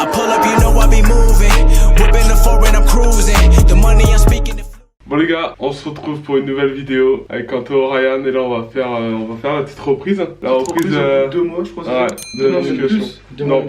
I pull up, you know I be moving. Whipping the foreign, I'm cruising. The money I'm speaking. Bon les gars, on se retrouve pour une nouvelle vidéo avec Anto, Ryan, et là on va faire la petite reprise. La reprise de 2 mois je crois. Ouais, de la musculation. Non,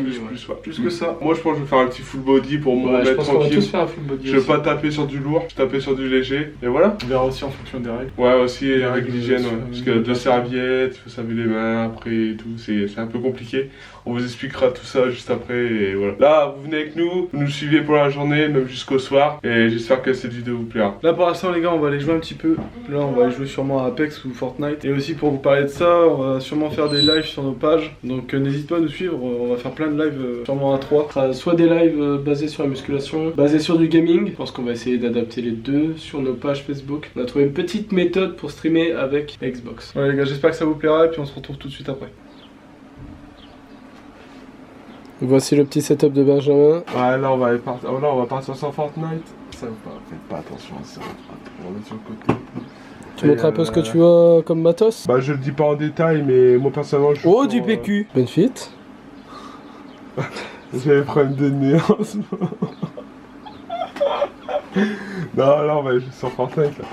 plus que ça. Moi je pense que je vais faire un petit full body pour me remettre tranquille. On va tous faire un full body. Je vais pas taper sur du lourd, je vais taper sur du léger. Et voilà. On verra aussi en fonction des règles. Ouais, aussi les règles d'hygiène, ouais. Parce que deux serviettes, il faut se laver les mains après et tout, c'est un peu compliqué. On vous expliquera tout ça juste après et voilà. Là, vous venez avec nous, vous nous suivez pour la journée, même jusqu'au soir. Et j'espère que cette vidéo vous plaira. Là pour l'instant les gars, on va aller jouer un petit peu. Là on va aller jouer sûrement à Apex ou Fortnite. Et aussi pour vous parler de ça, on va sûrement faire des lives sur nos pages. Donc n'hésite pas à nous suivre, on va faire plein de lives, sûrement à 3. Soit des lives basés sur la musculation, basés sur du gaming. Je pense qu'on va essayer d'adapter les deux sur nos pages Facebook. On a trouvé une petite méthode pour streamer avec Xbox. Ouais les gars, j'espère que ça vous plaira et puis on se retrouve tout de suite après. Voici le petit setup de Benjamin. Ouais, là on va partir sur Fortnite. Ça, faites pas attention à ça. On va mettre sur le côté. Tu montres un peu ce que tu as comme matos? Bah je le dis pas en détail, mais moi personnellement je... Oh, du PQ Benefit. J'ai des problèmes de nez en ce moment. Non, là on va aller sur Fortnite là.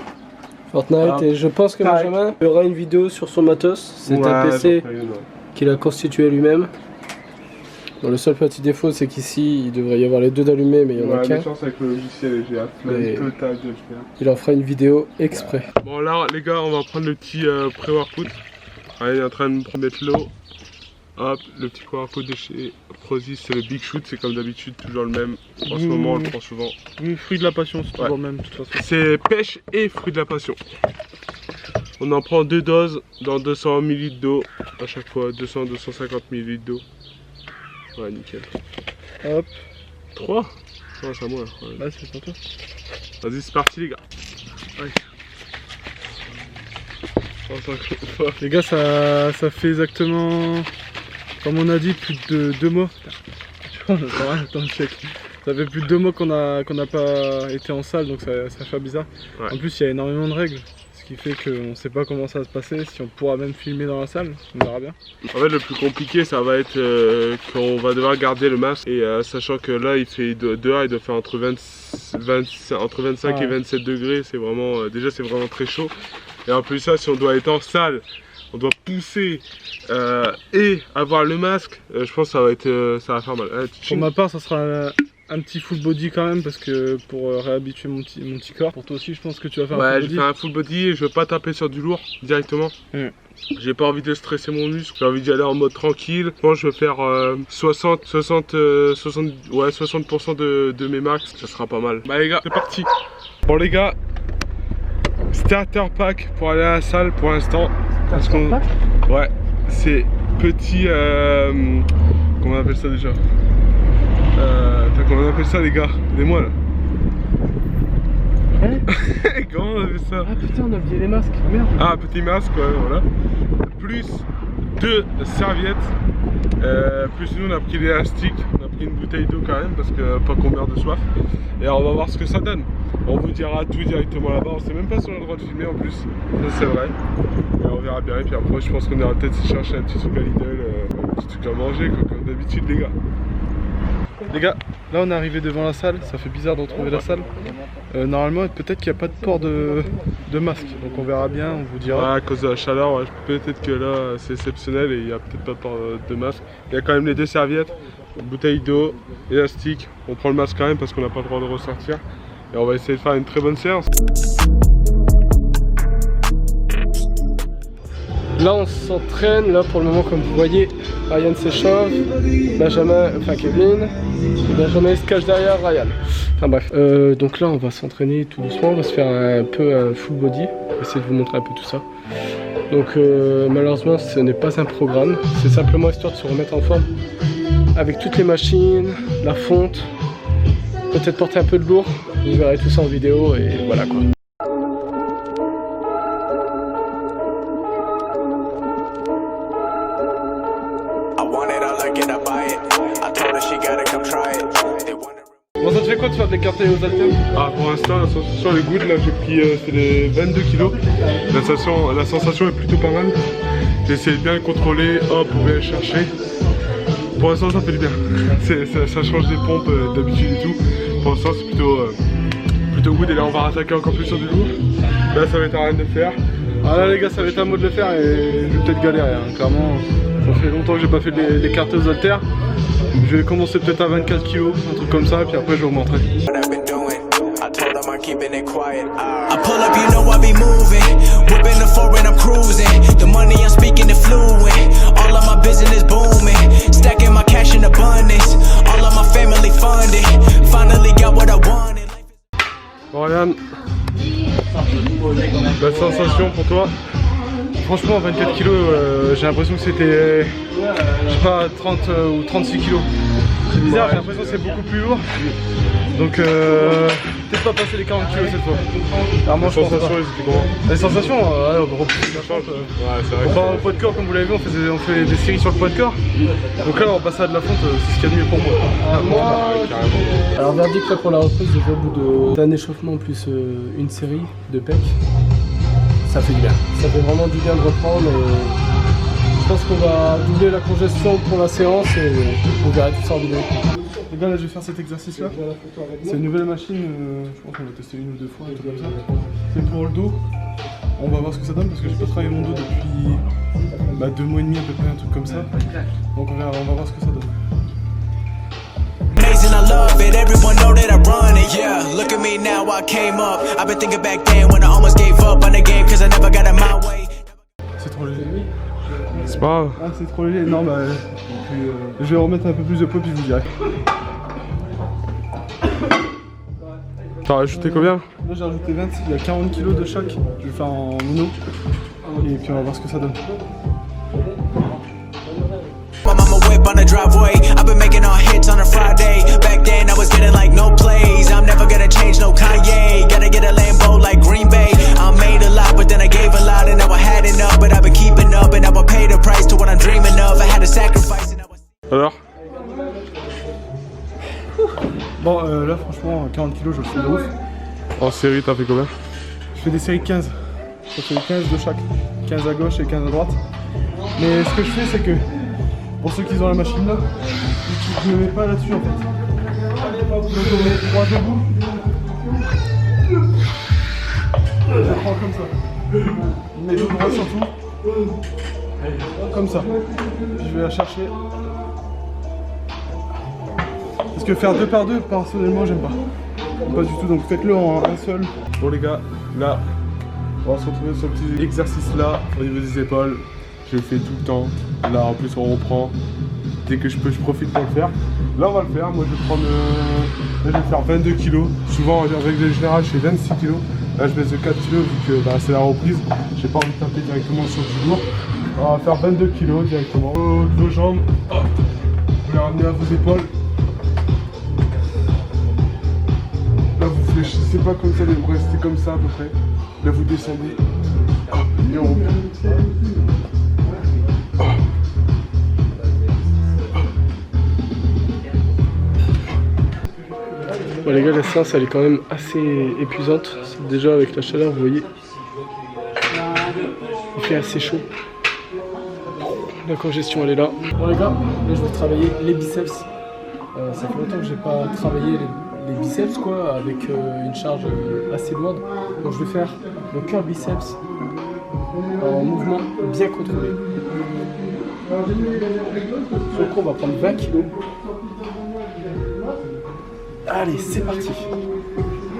Fortnite, et je pense que Benjamin aura une vidéo sur son matos. C'est un PC qu'il a constitué lui-même. Bon, le seul petit défaut, c'est qu'ici il devrait y avoir les deux d'allumés, mais il y en a qu'un. chance avec le logiciel, j'ai total de le faire. Il en fera une vidéo exprès. Bon, là les gars, on va prendre le petit pré-workout. Il est en train de me mettre l'eau. Hop, le petit pré-workout de chez Prozis, c'est le Big Shoot, c'est comme d'habitude, toujours le même. En ce moment, on le prend souvent. Fruit de la passion, c'est toujours le même de toute façon. C'est pêche et fruit de la passion. On en prend 2 doses dans 200 ml d'eau à chaque fois, 200-250 ml d'eau. Ouais, nickel. Hop. 3 non, c'est à moi. Ouais, c'est pour toi. Vas-y, c'est parti, les gars. Allez. Les gars, ça fait exactement, comme on a dit, plus de 2 mois. Attends, check. Ça fait plus de 2 mois qu'on n'a pas été en salle, donc ça fait bizarre. Ouais. En plus, il y a énormément de règles. Ce qui fait qu'on ne sait pas comment ça va se passer, si on pourra même filmer dans la salle, on verra bien. En fait le plus compliqué ça va être qu'on va devoir garder le masque et sachant que là il fait dehors il doit faire entre 25 et 27 degrés, c'est vraiment déjà c'est vraiment très chaud. Et en plus ça si on doit être en salle, on doit pousser et avoir le masque, je pense que ça va faire mal. Pour ma part ça sera un petit full body quand même parce que pour réhabituer mon petit corps. Pour toi aussi je pense que tu vas faire un full body. Ouais, je vais faire un full body et je veux pas taper sur du lourd directement. J'ai pas envie de stresser mon muscle, j'ai envie d'y aller en mode tranquille. Je pense que je vais faire 60% de mes max, ça sera pas mal. Bah les gars, c'est parti. Bon les gars, starter pack pour aller à la salle pour l'instant. Ouais, c'est petit, comment on appelle ça déjà? Comment on appelle ça les gars? Aidez-moi là. Comment on appelle ça? Ah putain, on a oublié les masques, merde. Ah, petit masque, ouais, voilà. Plus 2 serviettes. Plus nous on a pris l'élastique, on a pris une bouteille d'eau quand même parce que pas qu'on meurt de soif. Et on va voir ce que ça donne. On vous dira tout directement là-bas, on sait même pas si on a le droit de filmer en plus. Ça c'est vrai. Et on verra bien et puis après je pense qu'on ira peut-être chercher un petit truc à Lidl, un petit truc à manger quoi, comme d'habitude les gars. Les gars, là on est arrivé devant la salle, ça fait bizarre de retrouver la salle. Normalement peut-être qu'il n'y a pas de port de masque, donc on verra bien, on vous dira. Ouais, à cause de la chaleur, ouais, peut-être que là c'est exceptionnel et il n'y a peut-être pas de port de masque. Il y a quand même les 2 serviettes, une bouteille d'eau, élastique. On prend le masque quand même parce qu'on n'a pas le droit de ressortir. Et on va essayer de faire une très bonne séance. Là on s'entraîne, là pour le moment comme vous voyez, Ryan s'échauffe, Benjamin, enfin Kevin, Benjamin se cache derrière Ryan. Enfin bref, donc là on va s'entraîner tout doucement, on va se faire un peu un full body, on va essayer de vous montrer un peu tout ça. Donc malheureusement ce n'est pas un programme, c'est simplement histoire de se remettre en forme avec toutes les machines, la fonte, peut-être porter un peu de lourd, vous verrez tout ça en vidéo et voilà quoi. Bon, ça te fait quoi de faire de l'écarté aux haltères? Ah, pour l'instant, la sensation elle est good. Là, j'ai pris c'est les 22 kg. La sensation est plutôt pas mal. J'ai essayé de bien le contrôler, hop, pour bien chercher. Pour l'instant ça fait du bien. Ça change des pompes d'habitude et tout. Pour l'instant c'est plutôt good et là on va rattaquer encore plus sur du lourd. Là ça va être à rien de faire. Ah là les gars, ça va être à moi de le faire et je vais peut-être galérer hein. Clairement, ça fait longtemps que j'ai pas fait les cartes aux haltères. Je vais commencer peut-être à 24 kg, un truc comme ça, puis après je vais augmenter. I pull up, you know I be moving. Whipping the foreign, I'm cruising. The money I'm speaking the fluent. All of my business booming. Stacking my cash in abundance. All of my family funded. Finally got what I wanted. Bon Ryan, la sensation pour toi? Franchement, 24 kg, j'ai l'impression que c'était, je sais pas, 30 ou 36 kg. C'est bizarre, j'ai l'impression que c'est beaucoup plus lourd. Donc, peut-être pas passer les 40 kg cette fois. Les sensations, elles étaient comment? Les sensations, on va repousser la change. On part au poids de corps, comme vous l'avez vu, on fait des séries sur le poids de corps. Donc là, on va passer à de la fonte, c'est ce qu'il y a de mieux pour moi. Alors verdict là pour la reprise, déjà au bout d'un échauffement plus une série de pecs, ça fait du bien. Ça fait vraiment du bien de reprendre et je pense qu'on va doubler la congestion pour la séance et on verra tout ça en vidéo. Les gars, là je vais faire cet exercice là. C'est une nouvelle machine, je pense qu'on va tester une ou deux fois, un truc comme ça. C'est pour le dos. On va voir ce que ça donne parce que j'ai pas travaillé mon dos depuis 2 mois et demi à peu près, un truc comme ça. Donc on va voir ce que ça donne. Amazing, I love it. Everyone know that I run it. Yeah, look at me now. I came up. I've been thinking back then when I almost gave up on the game because I never got in my way. C'est trop léger. C'est pas grave. Ah, c'est trop léger. Non, bah. Je vais remettre un peu plus de poids puis je vous dirai. T'as rajouté combien? Là j'ai rajouté 26, il y a 40 kg de chaque. Je vais faire en mono. Et puis on va voir ce que ça donne. My mama whip on the driveway. I've been making all hits on a Friday. Back then I was getting like no plays. I'm never gonna change, no Kanye. Gotta get a Lambo like Green Bay. I made a lot, but then I gave a lot, and now I had enough. But I've been keeping up, and now I pay the price to what I'm dreaming of. I had to sacrifice. Alors? Bon, là franchement, 40 kg, je le fais de ouf. En série, t'as fait combien? Je fais des séries 15. Je fais 15 de chaque. 15 à gauche et 15 à droite. Mais ce que je fais, c'est que pour ceux qui ont la machine là, je ne me mets pas là-dessus en fait. Donc on met 3 debout. Je prends comme ça. Mes deux bras surtout. Comme ça. Puis je vais la chercher. Parce que faire 2 par 2, personnellement, j'aime pas. Pas du tout, donc faites-le en un seul. Bon les gars, là, on va se retrouver sur le petit exercice là, au niveau des épaules. Je le fais tout le temps. Là en plus on reprend. Dès que je peux, je profite pour le faire. Là on va le faire, moi je vais prendre... là je vais faire 22 kg. Souvent en règle générale je fais 26 kg. Là je baisse de 4 kg vu que c'est la reprise. J'ai pas envie de taper directement sur du lourd. On va faire 22 kg directement. Vos jambes, hop. Vous les ramenez à vos épaules. Là vous fléchissez pas comme ça, vous restez comme ça à peu près. Là vous descendez. Hop, et on reprend. Bon les gars, la séance elle est quand même assez épuisante. Déjà avec la chaleur, vous voyez, il fait assez chaud. La congestion elle est là. Bon les gars, là je vais travailler les biceps. Ça fait longtemps que j'ai pas travaillé les biceps quoi, avec une charge assez lourde. Donc je vais faire le curl biceps en mouvement bien contrôlé. Sur le coup on va prendre 20 kg. Allez, c'est parti.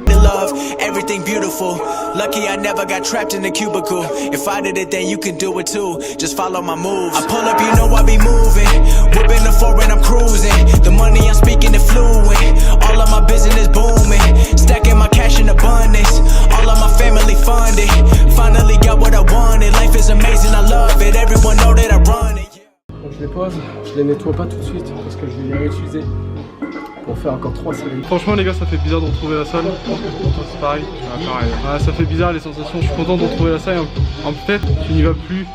Love, everything beautiful. Lucky I never got trapped in a cubicle. If I did it, then you can do it too. Just follow my moves. I pull up, you know I be moving. Whipping the foreign, I'm cruising. The money I'm speaking it fluent. All of my business booming. Stacking my cash in abundance. All of my family funded. Finally got what I wanted. Life is amazing, I love it. Everyone know that I run it. Donc je les pose, je les nettoie pas tout de suite parce que je vais les réutiliser pour faire encore 3 séries. Franchement les gars, ça fait bizarre de retrouver la salle. C'est pareil. Ah, ça fait bizarre les sensations. Je suis content de retrouver la salle. En fait, tu n'y vas plus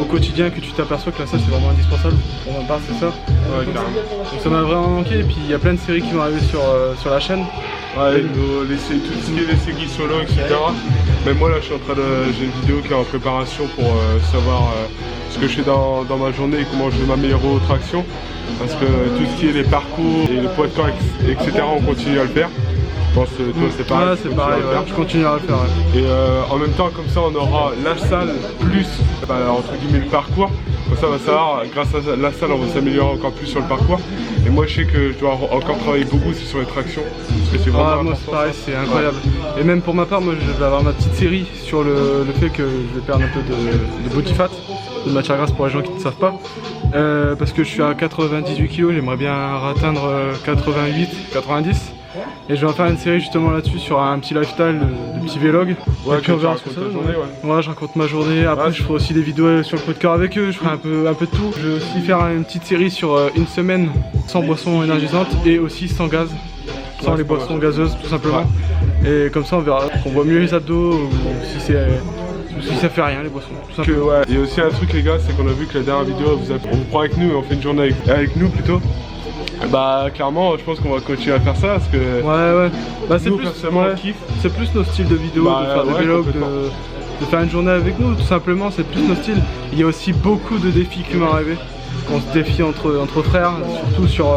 au quotidien que tu t'aperçois que la salle c'est vraiment indispensable. Pour ma part, c'est ça. Ouais, carrément. Donc ça m'a vraiment manqué. Et puis il y a plein de séries qui vont arriver sur la chaîne. Ouais, tout ce qui est les séries solo, etc. Mais moi là, j'ai une vidéo qui est en préparation pour savoir ce que je fais dans ma journée et comment je vais m'améliorer aux tractions. Parce que tout ce qui est les parcours et le poids de corps, etc., on continue à le faire. Je pense que toi c'est pareil. Ouais, c'est pareil, je continuerai à le faire. Ouais. Et en même temps, comme ça, on aura la salle plus, entre guillemets, le parcours. Comme ça, on va savoir, grâce à la salle, on va s'améliorer encore plus sur le parcours. Et moi, je sais que je dois encore travailler beaucoup sur les tractions. Parce que c'est vraiment moi, c'est pareil, c'est incroyable. Ouais. Et même pour ma part, moi, je vais avoir ma petite série sur le fait que je vais perdre un peu de body fat, de matière grasse pour les gens qui ne savent pas. Parce que je suis à 98 kg, j'aimerais bien atteindre 88, 90. Et je vais en faire une série justement là-dessus sur un petit lifestyle, de petits vlogs. Ouais, et puis on verra ce que ça donne. Ouais, je raconte ma journée. Après, je ferai aussi des vidéos sur le poids de corps avec eux. Je ferai un peu de tout. Je vais aussi faire une petite série sur une semaine sans boissons énergisantes et aussi sans gaz, sans les boissons gazeuses tout simplement. Ouais. Et comme ça, on verra. On voit mieux les abdos ou si ça fait rien les boissons. Tout simplement. Ouais. Il y a aussi un truc les gars, c'est qu'on a vu que la dernière vidéo, on vous prend avec nous et on fait une journée avec nous plutôt. Bah clairement je pense qu'on va continuer à faire ça parce que ouais. Bah c'est plus personnellement kiffe. C'est plus nos styles de vidéos, de faire des vlogs, de faire une journée avec nous tout simplement, c'est plus nos styles. Il y a aussi beaucoup de défis qui m'ont rêvé. On se défie entre frères, surtout sur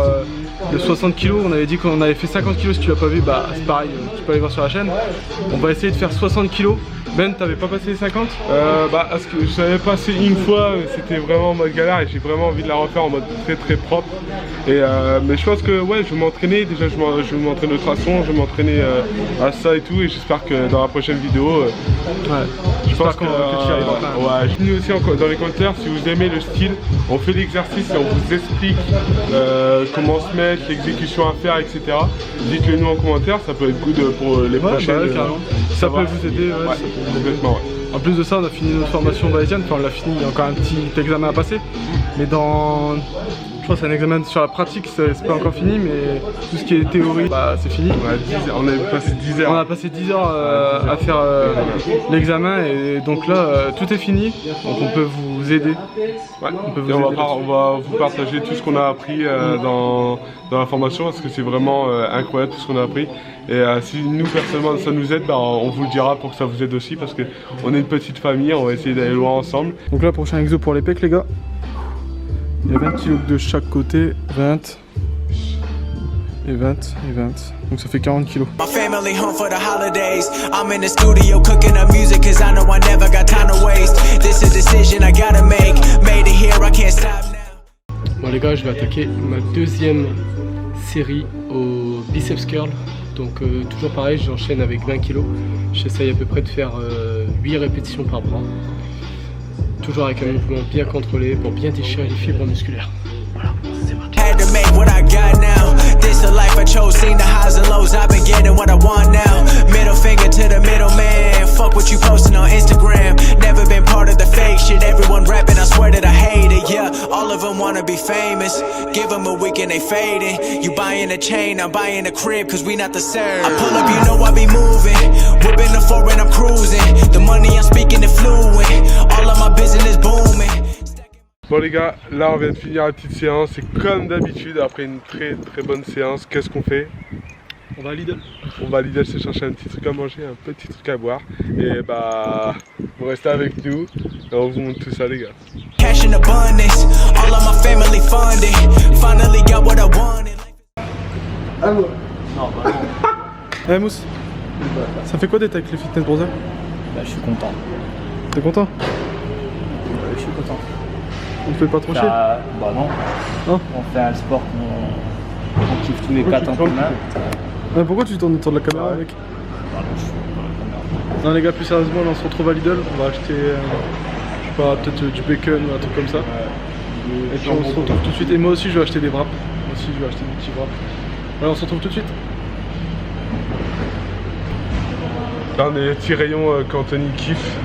le 60 kg, on avait dit qu'on avait fait 50 kg, si tu l'as pas vu, bah c'est pareil, tu peux aller voir sur la chaîne. On va essayer de faire 60 kg. Ben, t'avais pas passé les 50? Parce que je l'avais passé une fois, c'était vraiment en mode galère et j'ai vraiment envie de la refaire en mode très propre. Et mais je pense que ouais, je vais m'entraîner, déjà je vais m'entraîner au traçon, je vais m'entraîner à ça et tout, et j'espère que dans la prochaine vidéo, je pense que tu y arriveras. Ouais, dites-nous aussi dans les commentaires si vous aimez le style, on fait l'exercice et on vous explique comment se mettre, l'exécution à faire, etc. Dites-le nous en commentaire, ça peut être good pour les prochaines. Ça peut vous aider. Complètement, ouais. En plus de ça, on a fini notre formation bayésienne, enfin on l'a fini, il y a encore un petit examen à passer. Mais je crois que c'est un examen sur la pratique, c'est pas encore fini, mais tout ce qui est théorie, bah c'est fini. On a passé 10 heures. On a passé 10 heures à faire l'examen et donc là tout est fini, donc on peut vous aider. Ouais. On va vous partager tout ce qu'on a appris dans la formation parce que c'est vraiment incroyable tout ce qu'on a appris. Et si nous personnellement ça nous aide, bah, on vous le dira pour que ça vous aide aussi parce qu'on est une petite famille, on va essayer d'aller loin ensemble. Donc là prochain exo pour les pecs les gars. Il y a 20 kg de chaque côté, 20 et 20 et 20. Donc ça fait 40 kg. My family home for the holidays. I'm in the studio cooking up music cause I know I never got time to waste. This is a decision I gotta make. Made it here, I can't stop now. Bon les gars, je vais attaquer ma deuxième série au biceps curl. Donc toujours pareil, j'enchaîne avec 20 kg. J'essaye à peu près de faire 8 répétitions par bras. Toujours avec un mouvement bien contrôlé pour bien déchirer les fibres musculaires. Voilà, c'est parti. Had to make what I got now. This a life I chose, seen the highs and lows. I've been getting what I want now. Middle finger to the middleman. Fuck what you posting on Instagram. Never been part of the fake shit. Everyone rapping, I swear that I hate it. Yeah, all of them wanna be famous. Give them a week and they fading. You buying a chain, I'm buying a crib, cause we not the same. I pull up, you know I be moving. Whipping the foreign, I'm cruising. The money I'm speaking is fluent. All of my business booming. Bon les gars, là on vient de finir la petite séance et comme d'habitude après une très bonne séance, qu'est-ce qu'on fait? On va à Lidl. On va à Lidl se chercher un petit truc à manger, un petit truc à boire. Et bah, vous restez avec nous et on vous montre tout ça les gars. Cash in abundance, all of my family funded. Finally got what I wanted. Allô. Non, non. Mousse, ça fait quoi d'être avec les fitness brothers? Bah je suis content. T'es content? Je suis content. On te fait pas trop chier? Bah non. Non. On fait un sport qu'on kiffe tous les quatre en commun. Pourquoi tu tournes autour de la caméra mec? Pardon, je suis dans la caméra. Non les gars, plus sérieusement, là on se retrouve à Lidl, on va acheter je sais pas, peut-être du bacon ou un truc comme ça. Et puis on se retrouve tout de suite. Et moi aussi je vais acheter des wraps. Moi aussi je vais acheter des petits wraps. Voilà, on se retrouve tout de suite. Là on est les petits rayons qu'Anthony kiffe.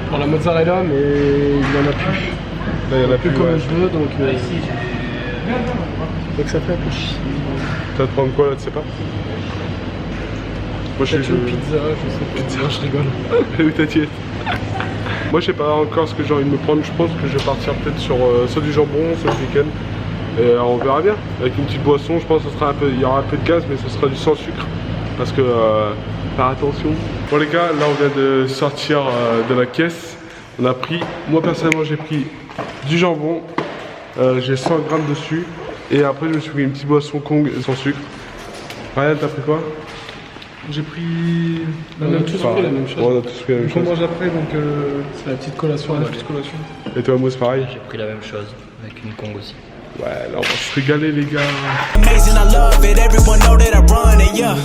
Pour la mozzarella, mais il n'y en a plus. Là il y en a plus comme je veux, donc ça fait un peu chier. Tu vas te prendre quoi là, tu sais pas? Moi je suis une pizza, je sais pas. Pizza, je rigole. Où t'inquiète. Moi je sais pas encore ce que j'ai envie de me prendre, je pense que je vais partir peut-être sur soit du jambon, soit du bacon. Et on verra bien. Avec une petite boisson, je pense que ce sera il y aura un peu de gaz, mais ce sera du sans sucre. Parce que faire attention. Bon les gars, là on vient de sortir de la caisse. On a pris, moi personnellement j'ai pris du jambon, j'ai 100 grammes dessus. Et après je me suis pris une petite boisson Kong sans sucre. Ryan, t'as pris quoi? J'ai pris On a tous pris la même chose. On a tous pris la même on chose. mange après, donc C'est la petite collation. la là. petite collation. Et toi Mousse pareil? J'ai pris la même chose, avec une Kong aussi. Ouais, là on va se régaler les gars. Amazing, I love it. Everyone know that I run it, yeah.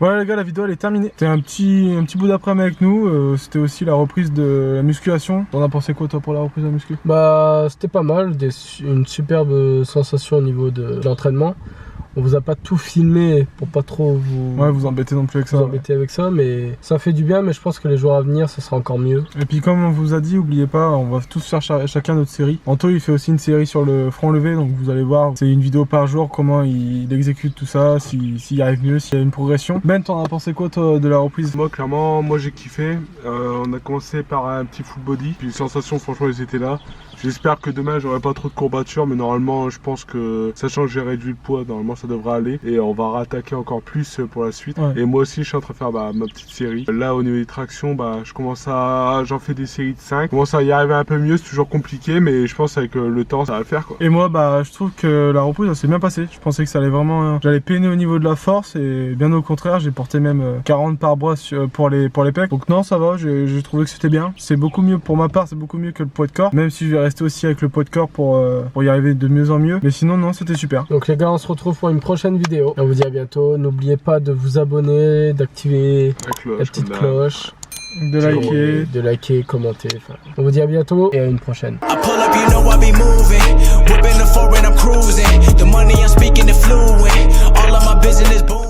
Voilà les gars, la vidéo elle est terminée. C'était un petit bout d'après-midi avec nous. C'était aussi la reprise de la musculation. T'en as pensé quoi toi pour la reprise de la muscu? Bah c'était pas mal, une superbe sensation au niveau de l'entraînement. On vous a pas tout filmé pour pas trop vous embêtez non plus avec ça. vous embêter avec ça, mais ça fait du bien. Mais je pense que les jours à venir, ça sera encore mieux. Et puis comme on vous a dit, oubliez pas, on va tous faire chacun notre série. Anto il fait aussi une série sur le front levé, donc vous allez voir, c'est une vidéo par jour, comment il exécute tout ça, s'il arrive mieux, s'il y a une progression. Ben, t'en as pensé quoi toi de la reprise? Moi clairement, moi j'ai kiffé. On a commencé par un petit full body. Puis les sensations franchement elles étaient là. J'espère que demain j'aurai pas trop de courbatures, mais normalement je pense que sachant que j'ai réduit le poids, normalement ça devrait aller. Et on va rattaquer encore plus pour la suite. Ouais. Et moi aussi je suis en train de faire ma petite série. Là au niveau des tractions, j'en fais des séries de 5. Je commence à y arriver un peu mieux, c'est toujours compliqué, mais je pense avec le temps ça va le faire quoi. Et moi je trouve que la reprise s'est bien passée. Je pensais que ça allait vraiment, j'allais peiner au niveau de la force et bien au contraire j'ai porté même 40 par bras pour les pecs. Donc non ça va, j'ai trouvé que c'était bien. C'est beaucoup mieux pour ma part, c'est beaucoup mieux que le poids de corps. Même si je vais rester aussi avec le poids de corps pour y arriver de mieux en mieux. Mais sinon non c'était super. Donc les gars, on se retrouve pour une prochaine vidéo. On vous dit à bientôt. N'oubliez pas de vous abonner, d'activer la petite cloche. De liker, commenter. Enfin, on vous dit à bientôt et à une prochaine. I pull up, you know I be moving. Whipping the foreign, I'm cruising. The money I'm speaking, the fluent. All of my business boom.